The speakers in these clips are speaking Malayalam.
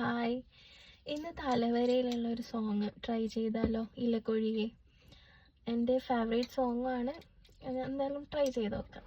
ഹായ്, ഇന്ന് തലവരയിലുള്ള ഒരു സോങ് ട്രൈ ചെയ്താലോ? ഇലക്കൊഴികെ എൻ്റെ ഫേവറേറ്റ് സോങ്ങാണ്. എന്തായാലും ട്രൈ ചെയ്ത് നോക്കാം.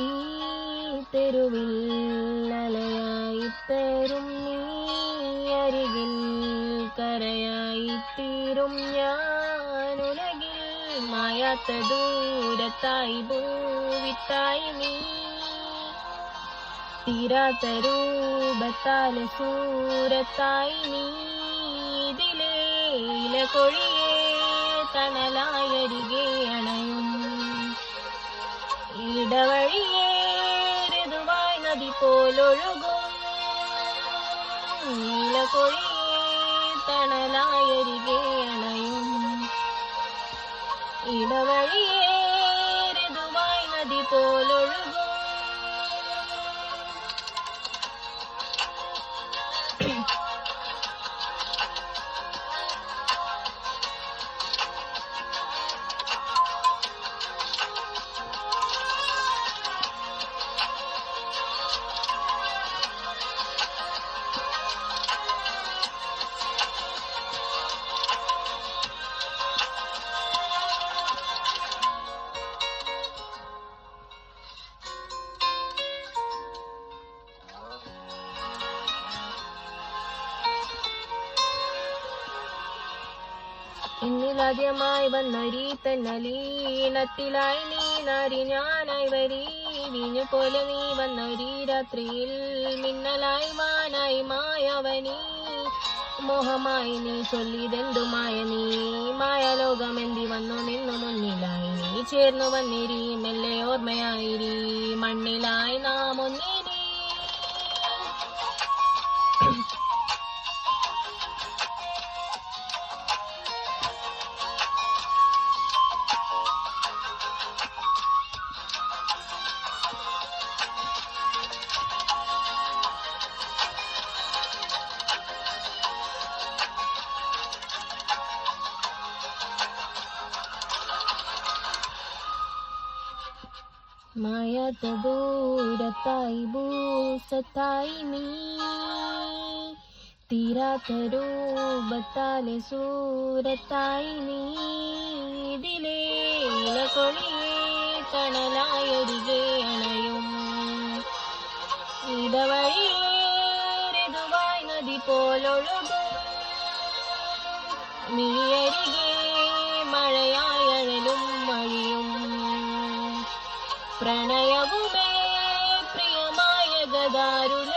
ഈ തെരുവിൽ അലയായി തരും നീ, അരികിൽ കരയായി തീരും ഞാൻ. ഉലകിൽ മായാത്ത ദൂരത്തായി ഭൂവിത്തായി നീ, തീരാത്ത രൂപത്താലെ സൂരത്തായി നീ. ഇതിലേ ഇലകൊഴിയെ തണലായരികെ അണയും, ഇടവഴിയേ ഋതുവായി നദി പോലൊഴുകും. ഇലകൊഴിയെ തണലായരികെ അണയും, ഇടവഴിയേ ഋതുവായി നദി പോലൊഴുകും. എന്നിലാദ്യമായി വന്നൊരീ തെന്നലീണത്തിലായി നീ നാരി ഞാനായി വരി, വീഞ്ഞു പോലെ നീ വന്നൊരീ രാത്രിയിൽ മിന്നലായി മാനായി മായവനീ. മോഹമായി നീ ചൊല്ലിതെന്തുമായ നീ, മായലോകം എന്തി വന്നു നിന്നു മുന്നിലായി. നീ ചേർന്നു വന്നിരി മെല്ലെ ഓർമ്മയായിരി, മണ്ണിലായി നാം ഒന്നിരി. മായാത്ത ദൂരത്തായി ഭൂസത്തായി നീ, തീരാത്ത രൂപത്താലെ സൂരത്തായി നീ. ഇതിലേ ഇലകൊഴിയെ തണലായരികെ അണയും, ഇടവഴിയേ ഋതുവായി നദി പോലൊഴുകും. നീയരികെ മഴയായി അഴലും മഴിയും, പ്രണയവുമേ പ്രിയമായ ഗദാരുല